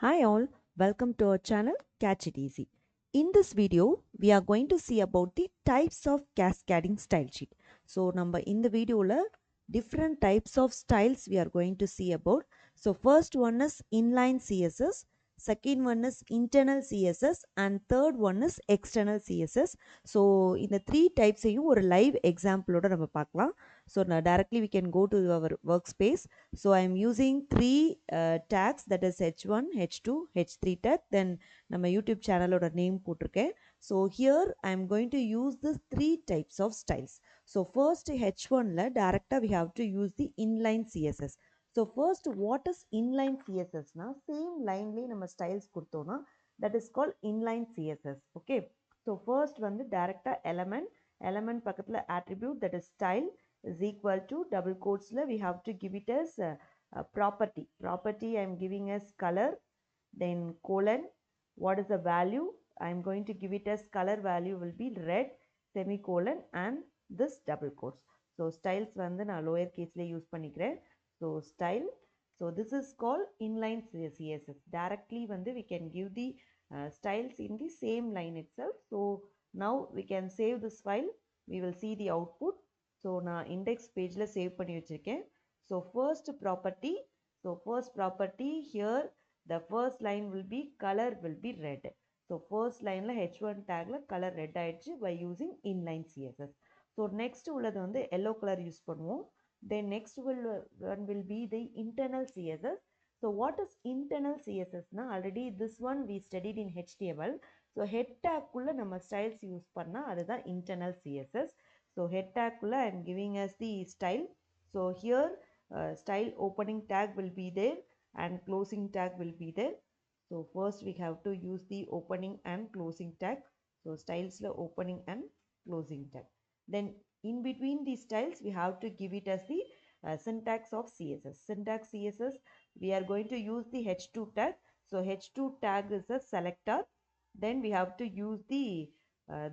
Hi all, welcome to our channel Catch It Easy. In this video, we are going to see about the types of cascading style sheet. So, நம்ம இந்த வீடியோல different types of styles we are going to see about. So, first one is inline CSS, second one is internal CSS and third one is external CSS. So, இந்த three types ஐயும் ஒரு live example ஓட நம்ம பார்க்கலாம். So, now directly we can go to our workspace. So I am using three tags, that is h1, h2, h3 tag. Then நம்ம YouTube சேனலோட name போட்டிருக்கேன். So here I am going to use the three types of styles. So first h1ல directly we have to use the inline CSS. So first what is inline CSS னா same lineலயே நம்ம styles கொடுத்தோம்னா that is called inline CSS. Okay. So first வந்து directly element பக்கத்துல attribute, that is style, is equal to double quotes we have to give it as property I am giving as color, then colon, what is the value, I am going to give it as color value will be red, semicolon, and this double quotes. So styles வந்து நான் lower caseல use பண்ணிக்கிறேன். So style, so this is called inline CSS. Directly வந்து we can give the styles in the same line itself. So now we can save this file, we will see the output. So நான் index pageல save பண்ணி வச்சிருக்கேன். So first property, here the first line will be color will be red. So first line la h1 tag la color red ஆயிடுச்சு by using inline CSS. So next உள்ளது வந்து yellow color use பண்ணுவோம். Then next one will be the internal CSS. So what is internal CSS na, already this one we studied in HTML. So head tag குள்ள நம்ம styles use பண்ணா அதுதான் internal CSS. So head tag kulla I am giving as the style. So here style opening tag will be there and closing tag will be there. So first we have to use the opening and closing tag. So styles la opening and closing tag. Then in between these styles we have to give it as the syntax of CSS. Syntax CSS, we are going to use the h2 tag. So h2 tag is a selector. Then we have to use the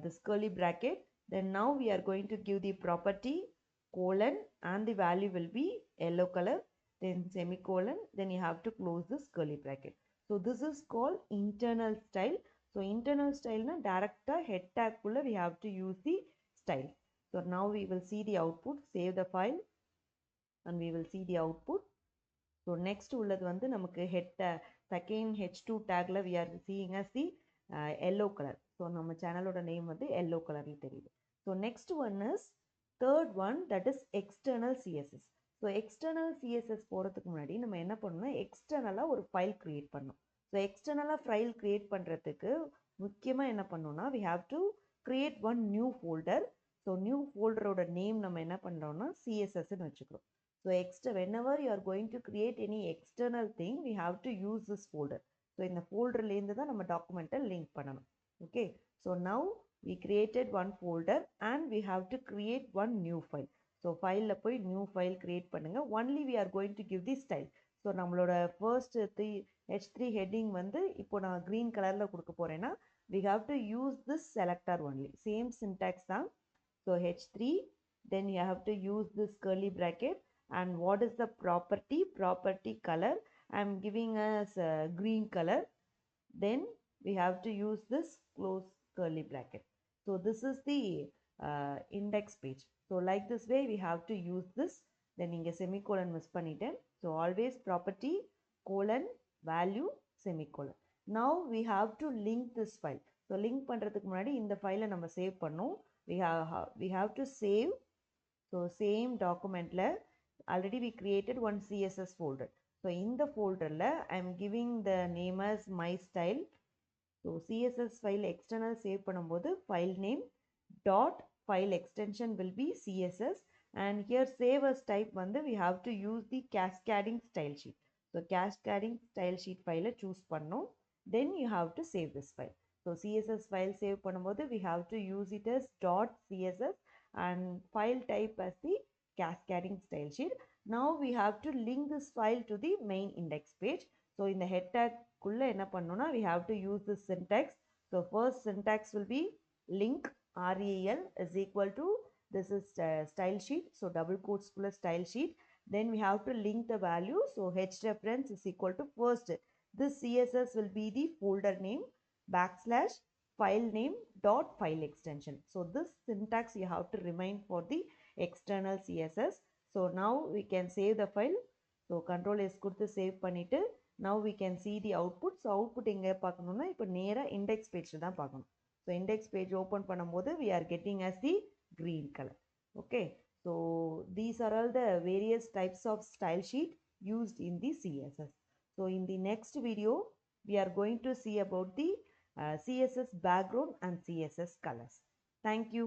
this curly bracket. Then now we are going to give the property colon and the value will be yellow color, then semicolon, then you have to close this curly bracket. So this is called internal style. So internal style na direct head tag kulla we have to use the style. So now we will see the output. Save the file and we will see the output. So next உள்ளது வந்து நமக்கு head second h2 tagல we are seeing as the yellow color. So நம்ம சேனலோட name வந்து yellow colorல தெரியுது. So next one is third one, that is external CSS. So external CSS போறதுக்கு முன்னாடி நம்ம என்ன பண்ணணும்னா எக்ஸ்டர்னலா ஒரு ஃபைல் கிரியேட் பண்ணணும். ஸோ எக்ஸ்டர்னலா ஃபைல் கிரியேட் பண்ணுறதுக்கு முக்கியமாக என்ன பண்ணணும்னா we have to create one new folder. So new ஃபோல்டரோட நேம் நம்ம என்ன பண்ணுறோம்னா சிஎஸ்எஸ்ன்னு வச்சுக்கிறோம். So whenever you are going to create any external thing, we have to use this folder. So in the folder lende da nama document link pananum. Okay. So now we created one folder and we have to create one new file. So file la poi new file create பண்ணுங்க. Only we are going to give the style. So நம்மளோட first h3 heading வந்து இப்போ நான் green colorல கொடுக்க போறேன்னா we have to use this selector only. Same syntax தான். So h3, then you have to use this curly bracket. And what is the property color, I am giving as green color. Then we have to use this close curly bracket. So this is the index page. So like this way we have to use this. Then inga semicolon miss panniten. So always property colon value semicolon. Now we have to link this file. So link பண்றதுக்கு முன்னாடி இந்த ஃபைலை நம்ம save பண்ணோம். we have to save. So same documentல already we created one CSS folder. So in the folder I am giving the name as my style. So CSS file external save பண்ணும்போது file name dot file extension will be CSS, and here save as type வந்து we have to use the cascading style sheet. So cascading style sheet file choose பண்ணோம். Then you have to save this file. So CSS file save பண்ணும்போது we have to use it as dot CSS and file type as the cascading style sheet. Now we have to link this file to the main index page. So in the head tag குள்ள என்ன பண்ணனும்னா we have to use this syntax. So first syntax will be link rel is equal to this is style sheet. So double quotes plus style sheet. Then we have to link the value. So h reference is equal to first This CSS will be the folder name backslash file name dot file extension. So this syntax you have to remind for the external CSS. So now we can save the file. So control S கொடுத்து save பண்ணிட்டு now we can see the output. So output எங்க பார்க்கணும்னா இப்போ நேரா index page தான் பார்க்கணும். So index page open பண்ணும்போது we are getting as the green color. Okay. So these are all the various types of style sheet used in the CSS. So in the next video we are going to see about the CSS background and CSS colors. Thank you.